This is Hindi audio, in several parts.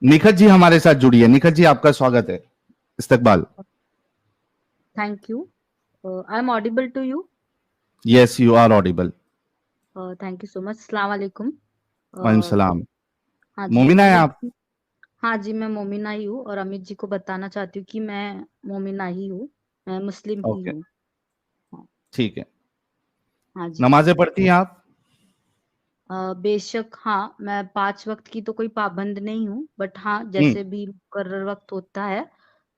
निखत जी हमारे साथ जुड़ी है। निखत जी आपका स्वागत है। इस्तकबाल। Thank you. I'm audible to you. Yes you are audible. Thank you so much. अस्सलाम वालेकुम. वालेकुम Uh, सलाम। हाँ जी, मोमिना है मैं आप? हाँ जी, मैं मोमिना ही हूँ और अमित जी को बताना चाहती हूँ कि मैं मोमिना ही हूँ, मैं मुस्लिम ही ओके, हूँ। हाँ ठीक है। हाँ जी। नमाजें पढ़ती हैं आप? बेशक हाँ, मैं 5 वक्त की तो कोई पाबंद नहीं हूँ, बट हाँ हम्म। जैसे भी मुकर्रर वक्त होता है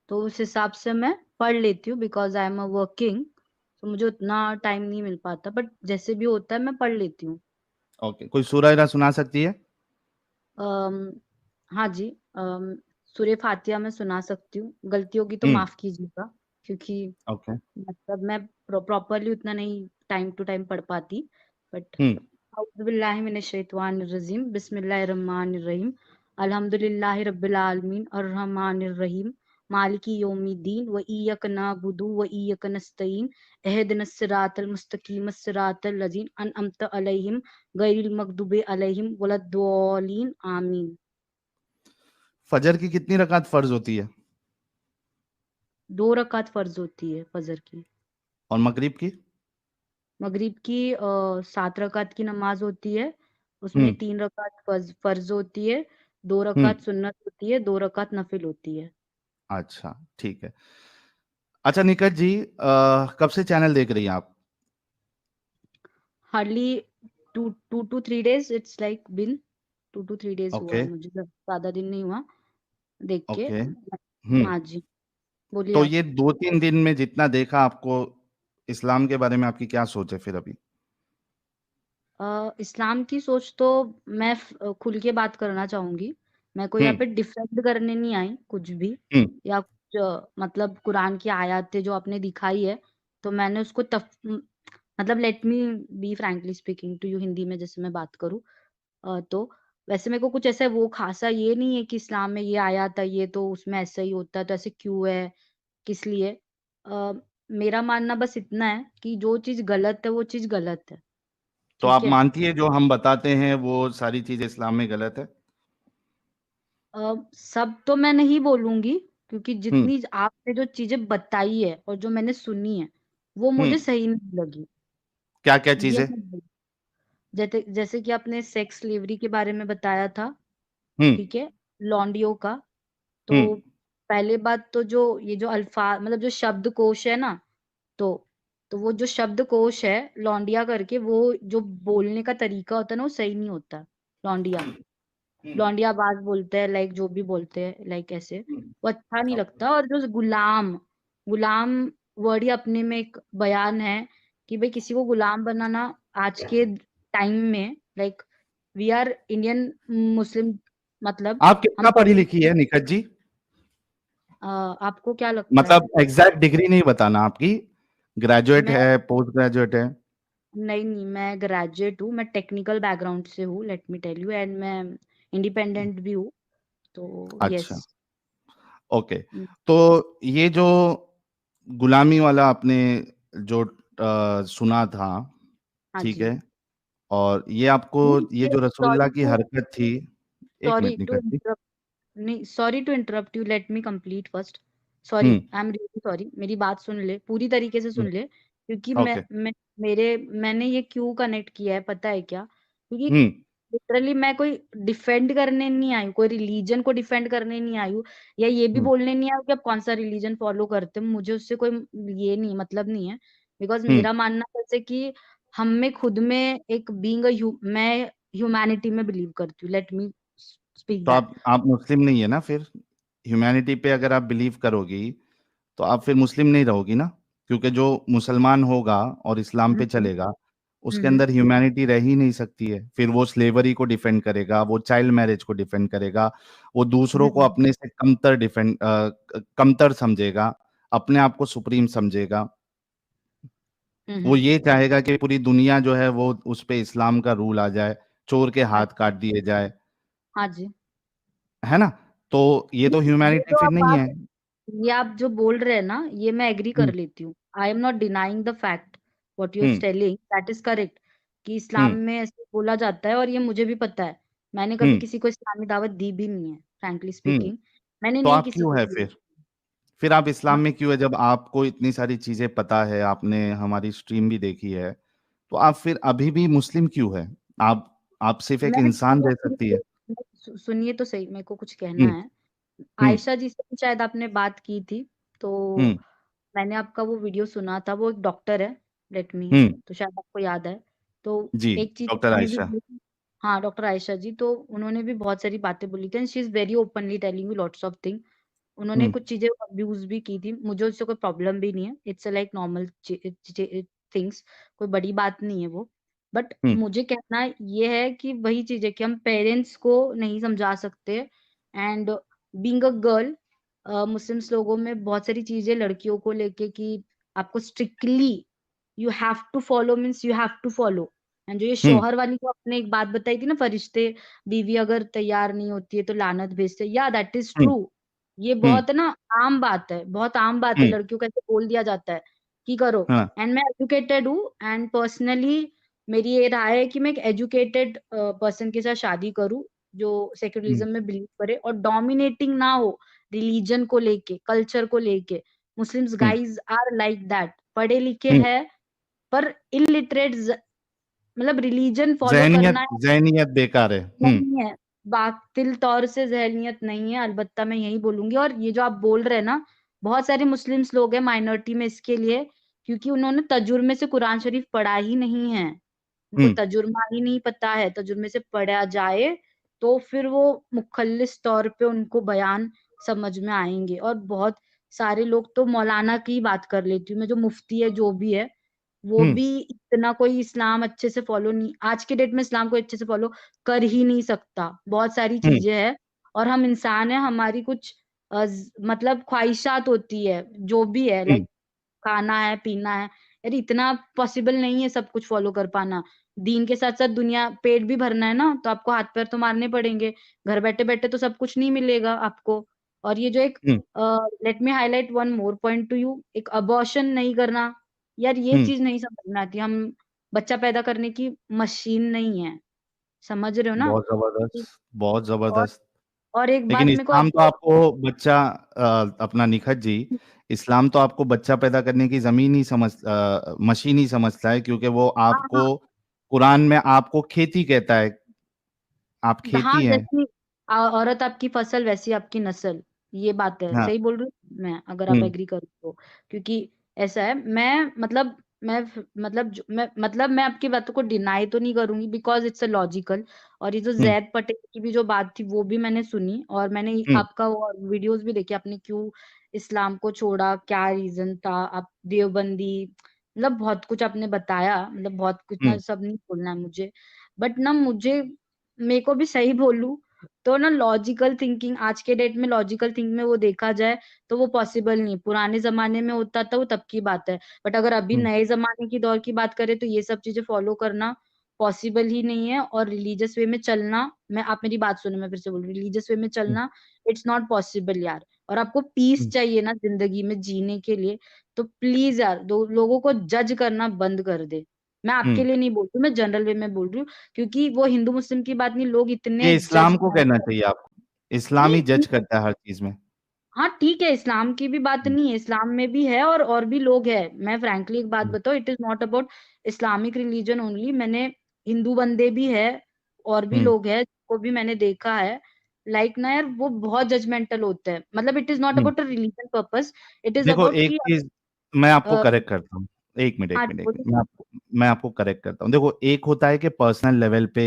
तो उस हिसाब से मैं पढ़ लेती हूँ, because I am a working, तो मुझे उतना टाइम नहीं मिल पाता, बट जैसे भी होता है मैं पढ़ लेती हूँ। ओके, कोई सूरह इरा सुना सकती है? अम, हाँ जी। सूर्य फातिहा मैं सुना सकती हूँ, गलती होगी तो हम्म। माफ कीजिएगा, क्योंकि ओके। मतलब मैं प्रॉपरली उतना नहीं टाइम टू टाइम पढ़ पाती, बट हम्म। औज़ु बिल्लाहि मिनश शैतानिर रजीम, बिस्मिल्लाहिर रहमानिर रहीम, अल्हम्दुलिल्लाहि रब्बिल आलमीन, अर्रहमानिर रहीम, मालिकी यौमिद्दीन, व इय्याका नअबुदु व इय्याका नस्तईन, इहदिनस सिरातल मुस्तकीम सिरातल लज़ीना अनअमता अलैहिम गैरिल मग़दूबि अलैहिम वलद्दॉलीन, आमीन। फजर की कितनी रकात फर्ज होती है? 2 रकात फर्ज होती है फजर की। और मगरिब की? मगरिब की 7 रकात की नमाज होती है, उसमें हम्म। 3 रकात फर्ज होती है, 2 हम्म। रकात सुन्नत होती है, 2 रकात नफिल होती है। अच्छा, ठीक है। अच्छा निखत जी, कब से चैनल देख रही हैं आप? Hardly 2 to 3 days, it's like been 2 to 3 days हुआ ओके। है मुझे, ज्यादा दिन नहीं हुआ देख के। ओके। हम्म। हाँ जी, बोलिए तो आप। ये 2-3 दिन में जितना देखा आपको, इस्लाम के बारे में आपकी क्या सोच है फिर अभी? इस्लाम की सोच तो मैं खुल के बात करना चाहूंगी। मैं कोई यहाँ हम्म। पे डिफेंड करने नहीं आई कुछ भी, हम्म। या कुछ मतलब कुरान की आयतें जो आपने दिखाई है, तो मैंने उसको मतलब let me be frankly speaking to you, Hindi में जैसे मैं बात करूँ, तो वैसे मेरे को कुछ ऐसा वो खासा ये नहीं है कि इस्लाम में ये आयत है, ये तो उसमें ऐसा ही होता है, तो ऐसे क्यों है, किस लिए। अ, मेरा मानना बस इतना है कि जो चीज गलत है वो चीज गलत है। तो ठीक आप है। मानती है जो हम बताते हैं वो सारी चीजें इस्लाम में गलत है? सब तो मैं नहीं बोलूंगी, क्योंकि हम्म। जितनी आपने जो चीजें बताई है और जो मैंने सुनी है वो मुझे हम्म। सही नहीं लगी। क्या क्या ये चीजें? मैं जैसे जैसे कि आपने सेक्स स्लेवरी के बारे में बताया था, हम्म। ठीक है, लॉन्डियो का, हम्म। तो पहले बात तो जो ये जो अल्फाज मतलब जो शब्दकोश है ना, तो तो वो जो शब्दकोश है लौंडिया करके, वो जो बोलने का तरीका होता है ना वो सही नहीं होता। लौंडिया, हम्म। लौंडियाबाज बोलते हैं, लाइक जो भी बोलते हैं, लाइक ऐसे हम्म। वो अच्छा नहीं ओके। लगता। और जो गुलाम, गुलाम वर्ड ही अपने में एक बयान है कि भाई किसी को गुलाम बनाना आज के टाइम में, like we are Indian Muslim, मतलब आप हम कितना पढ़ी लिखी है निखत जी? आपको क्या लगता है। मतलब एग्जैक्ट डिग्री नहीं बताना आपकी। ग्रेजुएट मैं है, पोस्ट ग्रेजुएट है? नहीं नहीं, मैं ग्रेजुएट हूँ, मैं टेक्निकल बैकग्राउंड से हूँ, let me tell you, and मैं इंडिपेंडेंट भी हूँ, तो अच्छा। यस। ओके। तो ये जो गुलामी वाला आपने जो सुना था, हाँ ठीक जी। है, और ये आपको, ये जो रसूलुल्लाह सॉरी की टू हरकत थी। एक sorry minute to Nikhat ji. Interrupt नहीं, sorry to interrupt you, let me complete first. Sorry, hmm. I am really sorry, मेरी बात सुन ले, पूरी तरीके से हम्म। सुन ले, क्योंकि ओके। मैंने ये क्यों कनेक्ट किया है पता है क्या, क्योंकि हम्म। लिटरली मैं कोई डिफेंड करने नहीं आई हूँ, कोई रिलीजन को डिफेंड करने नहीं आई हूँ, या ये भी हम्म। बोलने नहीं आई हूँ कि आप कौन सा रिलीजन फॉलो करते हो, मुझे उससे कोई ये नहीं मतलब नहीं है। बिकॉज हम्म। मेरा मानना जैसे कि हम में खुद में एक मैं ह्यूमैनिटी में बिलीव करती हूँ, लेट मी स्पीक तो दैट। आप मुस्लिम नहीं है ना फिर? ह्यूमैनिटी पे अगर आप बिलीव करोगी तो आप फिर मुस्लिम नहीं रहोगी ना, क्योंकि जो मुसलमान होगा और इस्लाम पे हम्म चलेगा उसके हम्म अंदर ह्यूमैनिटी रह ही नहीं सकती है। फिर वो स्लेवरी को डिफेंड करेगा, वो चाइल्ड मैरिज को डिफेंड करेगा, वो दूसरों को हम्म अपने से कमतर समझेगा, अपने आप को सुप्रीम समझेगा। वो हम्म। ये चाहेगा कि पूरी दुनिया जो है वो उस पे इस्लाम का रूल आ जाए, चोर के हाँ हाथ काट दिए जाए, हाँ जी। है ना? तो ये तो नहीं, ये ह्यूमैनिटी जो फिर आप नहीं आप है। ये आप जो बोल रहे हैं ना, ये मैं एग्री कर हम्म। लेती हूँ। I am not denying the fact, what you are hmm. Telling that is correct, कि इस्लाम हम्म। में ऐसे बोला जाता है, और ये मुझे भी पता है, मैंने कभी हम्म। किसी को इस्लामी दावत दी भी नहीं है। फ्रैंकली हम्म। स्पीकिंग। मैंने तो नहीं आप किसी क्यों को है किया। फिर आप इस्लाम हाँ, में क्यों है जब आपको इतनी सारी चीजें पता है, आपने हमारी स्ट्रीम भी देखी है, तो आप फिर अभी भी मुस्लिम क्यों है? आप सिर्फ एक मैं इंसान क्यों रह सकती है। सुनिए तो सही, मेरे को कुछ कहना हम्म। है। हम्म। आयशा जी से भी शायद आपने बात की थी, तो हम्म। मैंने आपका वो वीडियो सुना था। वो एक डॉक्टर है, लेट मी, हम्म। तो शायद आपको याद है। तो जी। एक चीज डॉक्टर उन्होंने भी आयशा। बोली। हाँ, डॉक्टर आयशा जी, तो उन्होंने भी बहुत सारी बातें बोली थी, and she is very openly telling you lots of thing. उन्होंने हम्म। कुछ चीजें अब्यूज भी की थी, मुझे उससे कोई प्रॉब्लम भी नहीं है, इट्स लाइक नॉर्मल थिंग्स, कोई बड़ी बात नहीं है वो। बट हम्म। मुझे कहना ये है कि वही चीज है कि हम पेरेंट्स को नहीं समझा सकते। And being a girl, Muslims लोगों में बहुत सारी चीजें लड़कियों को लेके कि आपको strictly you have to follow, means you have to follow. And जो ये हम्म। शौहर वाली जो आपने एक बात बताई थी ना, फरिश्ते, बीवी अगर तैयार नहीं होती है तो लानत भेजते, या दैट इज हम्म। ट्रू। ये हम्म। बहुत ना आम बात है, बहुत आम बात है, हम्म। लड़कियों को ऐसे बोल दिया जाता है कि करो। हाँ। एंड मैं एजुकेटेड हूँ, एंड पर्सनली मेरी ये राय है कि मैं एक एजुकेटेड पर्सन के साथ शादी करूँ, जो हम्म। सेक्युलरिज्म में बिलीव करे और डोमिनेटिंग ना हो रिलीजन को लेके, कल्चर को लेके। Muslims hmm. Guys are like that, पढ़े लिखे हम्म। हैं पर इलिटरेट, मतलब रिलीजन फॉलो जहनियत करना जहनियत बेकार है। हम्म। नहीं है, बातिल तौर से जहनियत नहीं है, अलबत्ता मैं यही बोलूंगी। और ये जो आप बोल रहे हैं ना, बहुत सारे मुस्लिम्स लोग हैं माइनॉरिटी में इसके लिए, क्योंकि उन्होंने तजुर्मे से कुरान शरीफ पढ़ा ही नहीं है, उनको हम्म। तजुर्मा ही नहीं पता है। तजुर्मे से पढ़ा जाए तो फिर वो मुखल्लिस तौर पे उनको बयान समझ में आएंगे। और बहुत सारे लोग तो मौलाना की बात कर लेती हूँ मैं, जो मुफ्ती है जो भी है, वो हम्म। भी इतना कोई इस्लाम अच्छे से फॉलो नहीं, आज के डेट में इस्लाम को अच्छे से फॉलो कर ही नहीं सकता। बहुत सारी हम्म। चीजें हैं, और हम इंसान हैं, हमारी कुछ मतलब ख्वाहिशात होती है, जो भी है, हम्म। लाइक खाना है, पीना है। यार इतना पॉसिबल नहीं है सब कुछ फॉलो कर पाना। दीन के साथ साथ दुनिया, पेट भी भरना है ना, तो आपको हाथ पैर तो मारने पड़ेंगे। घर बैठे बैठे तो सब कुछ नहीं मिलेगा आपको। और ये जो एक, hmm. Let me highlight one more point to you, एक अबॉर्शन नहीं करना, यार ये हम्म। चीज नहीं समझ में आती। हम बच्चा पैदा करने की मशीन नहीं है, समझ रहे हो ना? बहुत जबरदस्त, बहुत और जबरदस्त। और एक लेकिन बात मेरे को इस्लाम तो आपको, आपको बच्चा, अपना निखत जी, इस्लाम तो आपको बच्चा पैदा करने की जमीन ही मशीन ही समझता है, क्योंकि वो हाँ आपको हाँ कुरान में आपको खेती कहता है, आप हाँ, खेती हैं। जैसी औरत आपकी फसल वैसी आपकी नस्ल, ये बात है, हाँ। सही बोल रही हूँ मैं, अगर आप हम्म। एग्री करो तो। क्योंकि ऐसा है, मैं मतलब, मैं आपकी बातों को डिनाई तो नहीं करूंगी, बिकॉज इट्स अ लॉजिकल। और ये जो हम्म। जैद पटेल की भी जो बात थी वो भी मैंने सुनी, और मैंने हम्म। आपका वो वीडियोस भी देखे, आपने क्यों इस्लाम को छोड़ा, क्या रीजन था, आप देवबंदी, मतलब बहुत कुछ आपने बताया, मतलब बहुत कुछ ना, हम्म। सब नहीं बोलना है मुझे। बट ना मुझे, मेरे को भी सही बोलूं तो ना, लॉजिकल थिंकिंग आज के डेट में, लॉजिकल थिंक में वो देखा जाए तो वो पॉसिबल नहीं। पुराने जमाने में होता था वो तब की बात है, बट अगर अभी हम्म। नए जमाने की दौर की बात करें तो ये सब चीजें फॉलो करना पॉसिबल ही नहीं है। और रिलीजियस वे में चलना, मैं, आप मेरी बात सुनो, मैं फिर से बोल रही हूँ, रिलीजियस वे में हम्म। चलना, इट्स नॉट पॉसिबल यार। और आपको पीस हम्म। चाहिए ना जिंदगी में जीने के लिए, तो प्लीज यार, दो लोगों को जज करना बंद कर दे। मैं आपके हम्म। लिए नहीं बोल रही हूँ, मैं जनरल वे में बोल रही हूँ, क्योंकि वो हिंदू मुस्लिम की बात नहीं, लोग इतने ये जज इस्लाम को कर, कहना चाहिए आपको, इस्लाम ही नहीं, जज करता है हर चीज में। हाँ ठीक है, इस्लाम की भी बात हम्म। नहीं है, इस्लाम में भी है, और भी लोग हैं। मैं फ्रैंकली एक बात हम्म। बताऊँ, it is not about Islamic religion only. मैंने हिंदू बंदे भी है, और भी हम्म। लोग हैं जिनको भी मैंने देखा है, लाइक ना यार, वो बहुत जजमेंटल होते हैं। मतलब it is not hmm. About a religion purpose, it is देखो अबाउट एक कि चीज मैं आपको अ, करेक्ट करता हूँ। एक मिनट, एक हाँ मिनट, एक बोलिए। मिनट, मैं आपको करेक्ट करता हूँ। देखो, एक होता है कि पर्सनल लेवल पे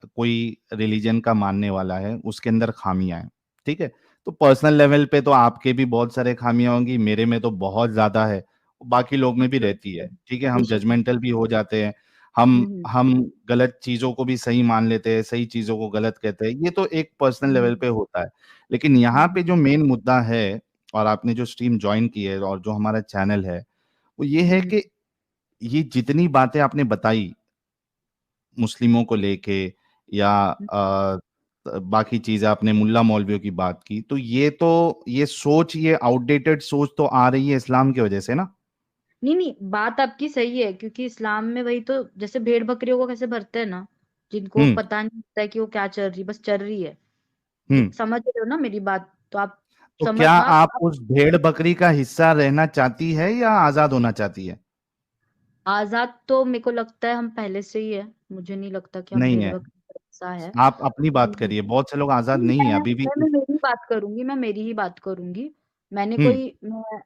कोई रिलीजन का मानने वाला है, उसके अंदर खामियां हैं, ठीक है। तो पर्सनल लेवल पे तो आपके भी बहुत सारे खामियां होंगी, मेरे में तो बहुत ज्यादा है, बाकी लोग में भी रहती है, ठीक है। हम बेशक। जजमेंटल भी हो जाते हैं, हम हम्म हम गलत चीजों को भी सही मान लेते हैं, सही चीजों को गलत कहते हैं, ये तो एक पर्सनल लेवल हम्म पे होता है। लेकिन यहाँ हम्म पे जो मेन मुद्दा है, और आपने जो स्ट्रीम ज्वाइन की है और जो हमारा चैनल है, वो ये है हम्म कि ये जितनी बातें आपने बताई मुस्लिमों को लेके, या बाकी चीजें आपने मुल्ला मौलवियों की बात की, तो ये सोच, ये आउटडेटेड सोच तो आ रही है इस्लाम की वजह से ना। नहीं नहीं, बात आपकी सही है, क्योंकि इस्लाम में वही तो, जैसे भेड़ बकरियों को कैसे भरते हैं ना, जिनको हम्म। पता नहीं होता है कि वो क्या चल रही, बस चल रही है, समझ रहे हो ना मेरी बात? तो आप तो समझ क्या आप, आप आप उस भेड़ बकरी का हिस्सा रहना चाहती है या आजाद होना चाहती है? आजाद तो मेरे को लगता है हम पहले से ही है। मुझे नहीं लगता कि हम नहीं भेड़ है। बकरी का हिस्सा है। आप अपनी बात नहीं, करिए, बहुत से लोग आजाद नहीं है मैं अभी भी। मैं मेरी बात करूंगी, मैं मेरी ही बात करूंगी। मैंने हम्म। कोई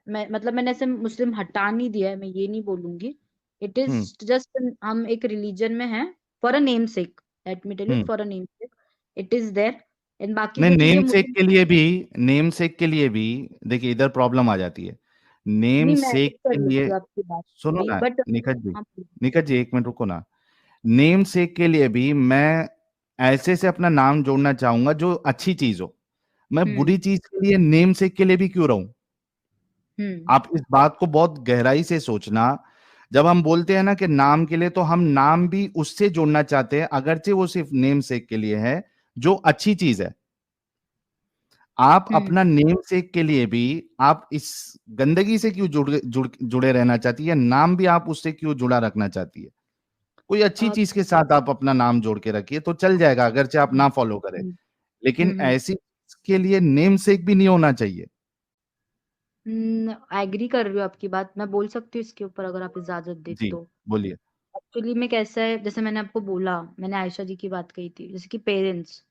मैं मतलब मैंने ऐसे मुस्लिम हटा नहीं दिया है, मैं ये नहीं बोलूंगी। It is hmm. जस्ट हम एक रिलीजन में हैं for a name sake, let me tell you, hmm. For a name sake it is there. And बाकी नहीं, जो चीजें नेम सेक मुझे के लिए भी, नेम सेक के लिए भी देखिए इधर प्रॉब्लम आ जाती है। नेम नहीं, मैं सेक एग्री कर के लेती लिए, हूँ आपकी बात सुनो भी, ना बट निखत जी, हाँ निखत जी एक मिनट रुको ना। नेम सेक के लिए भी मैं ऐसे से अपना नाम जोड़ना चाहूंगा जो अच्छी चीज हो। मैं हम्म बुरी चीज के लिए नेम सेक के लिए भी क्यों रहूं? हम्म आप इस बात को बहुत गहराई से सोचना। जब हम बोलते हैं ना कि नाम के लिए, तो हम नाम भी उससे जोड़ना चाहते हैं, अगरचे वो सिर्फ नेम सेक के लिए है, जो अच्छी चीज है। आप हम्म अपना नेम सेक के लिए भी आप इस गंदगी से क्यों जुड़े रहना चाहती है? नाम भी आप उससे क्यों जुड़ा रखना चाहती है? कोई अच्छी अ, चीज के साथ आप अपना नाम जोड़ के रखिए तो चल जाएगा, अगरचे आप ना फॉलो करें। हम्म लेकिन हम्म ऐसी चीज के लिए नेम सेक भी नहीं होना चाहिए। एग्री कर रही हूँ आपकी बात। मैं बोल सकती हूँ इसके ऊपर अगर आप इजाजत दे जी, तो। बोलिए। एक्चुअली में कैसा है, जैसे मैंने आपको बोला, मैंने आयशा जी की बात कही थी, जैसे कि पेरेंट्स,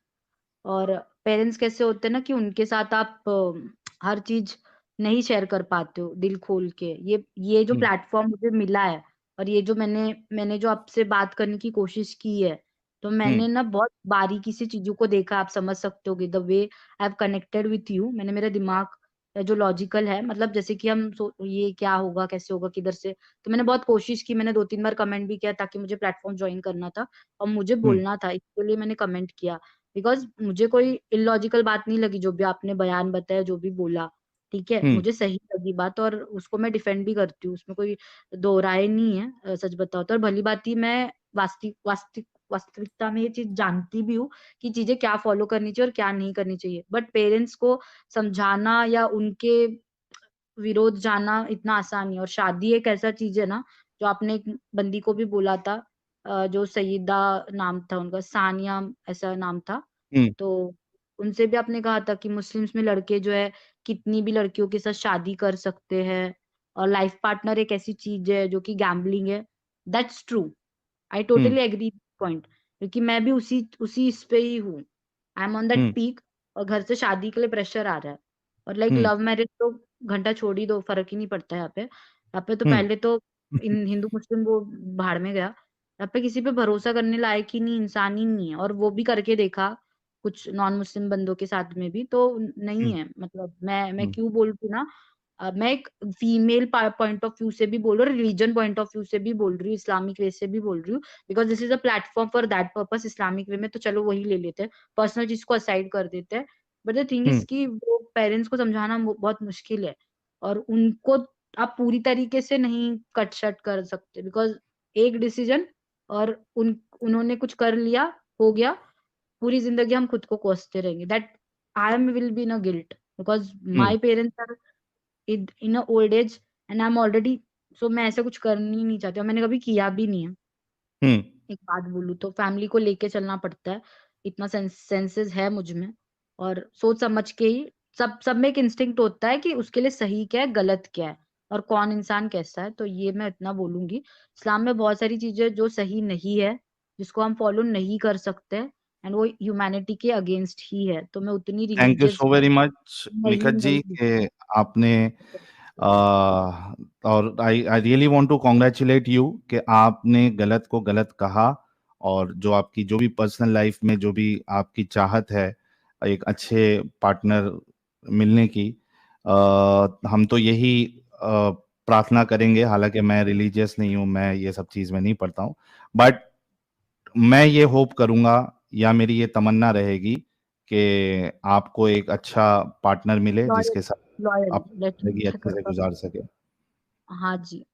और पेरेंट्स कैसे होते हैं ना कि उनके साथ आप हर चीज नहीं शेयर कर पाते हो दिल खोल के। ये जो हम्म। प्लेटफॉर्म मुझे मिला है, और ये जो मैंने जो आपसे बात करने की कोशिश की है, तो हम्म। मैंने ना बहुत बारीकी से चीजों को देखा। आप समझ सकते होगे the way I have connected with you. मैंने मेरा दिमाग जो लॉजिकल है, मतलब जैसे कि ये क्या होगा, कैसे होगा, किधर से, तो मैंने बहुत कोशिश की। मैंने 2-3 बार कमेंट भी किया, ताकि मुझे प्लेटफॉर्म ज्वाइन करना था और मुझे हम्म। बोलना था, इसके लिए मैंने कमेंट किया। बिकॉज मुझे कोई इलॉजिकल बात नहीं लगी, जो भी आपने बयान बताया, जो भी बोला, ठीक है, हम्म। मुझे सही लगी बात, और उसको मैं डिफेंड भी करती हूँ, उसमें कोई दो राय नहीं है। सच बताओ तो, और भली बात ही मैं वास्तविकता में ये चीज जानती भी हूँ कि चीजें क्या फॉलो करनी चाहिए और क्या नहीं करनी चाहिए। बट पेरेंट्स को समझाना या उनके विरोध जाना इतना आसान नहीं है। और शादी एक ऐसा चीज है ना, जो आपने एक बंदी को भी बोला था, जो सईदा नाम था उनका, सानिया ऐसा नाम था, हम्म। तो उनसे भी आपने कहा था कि मुस्लिम्स में लड़के जो है कितनी भी लड़कियों के साथ शादी कर सकते हैं, और लाइफ पार्टनर एक ऐसी चीज है जो कि गैम्बलिंग है। That's true, I hmm. Totally agree point, क्योंकि मैं भी उसी उसी इस पे ही हूँ। I am on that hmm. Peak, और घर से शादी के लिए प्रेशर आ रहा है। और लाइक हम्म। लव मैरिज तो घंटा छोड़ ही दो, फर्क ही नहीं पड़ता है यहाँ पे। यहाँ पे तो हम्म। पहले तो इन हिंदू मुस्लिम वो भाड़ में गया। यहाँ पे किसी पे भरोसा करने लायक ही नहीं, इंसान ही नहीं है। और वो भी करके देखा कुछ नॉन मुस्लिम बंदों के साथ में भी, तो नहीं हम्म। है। मतलब मैं हम्म। क्यों बोलती हूँ ना, मैं एक फीमेल पॉइंट ऑफ व्यू से भी बोल रही हूँ, रिलीजन पॉइंट ऑफ व्यू से भी बोल रही हूँ, इस्लामिक वे से भी बोल रही हूँ। Because this is a platform for that purpose, Islamic way में तो चलो वही ले लेते हैं, पर्सनल चीज को असाइड कर देते हैं। बट द थिंग इज हम्म। कि वो पेरेंट्स को समझाना बहुत मुश्किल है, और उनको आप पूरी तरीके से नहीं कट शट कर सकते। बिकॉज एक डिसीजन, और उन्होंने कुछ कर लिया, हो गया, पूरी जिंदगी हम खुद को कोसते रहेंगे। That I am will be in a guilt, because hmm. My parents are in a old age, and I am already, so मैं ऐसा कुछ करनी नहीं चाहती, और मैंने कभी किया भी नहीं है। हम्म। एक बात बोलूँ तो फैमिली को लेके चलना पड़ता है, इतना सेंसेस है मुझ में, और सोच समझ के ही सब में एक इंस्टिंक्ट होता है कि उसके लिए सही क्या है, गलत क्या है, और कौन इंसान कैसा है। तो ये मैं इतना बोलूंगी, इस्लाम में बहुत सारी चीजें जो सही नहीं है, जिसको हम फॉलो नहीं कर सकते, एंड वो ह्यूमैनिटी के अगेंस्ट ही है। तो मैं उतनी thank you religious so very much नहीं निखत जी नहीं कि आपने और I I really want to congratulate you कि आपने गलत को गलत कहा, और जो आपकी जो भी पर्सनल लाइफ में जो भी आपकी चाहत है एक अच्छे पार्टनर मिलने की, हम तो यही प्रार्थना करेंगे। हालांकि मैं रिलीजियस नहीं हूँ, मैं ये सब चीज़ में नहीं पढ़ता हूँ, बट मैं ये होप करूंगा या मेरी ये तमन्ना रहेगी कि आपको एक अच्छा पार्टनर मिले लॉयल, जिसके साथ लॉयल, आप लेट मी जिंदगी अच्छे से confirm। गुजार सके। हाँ जी।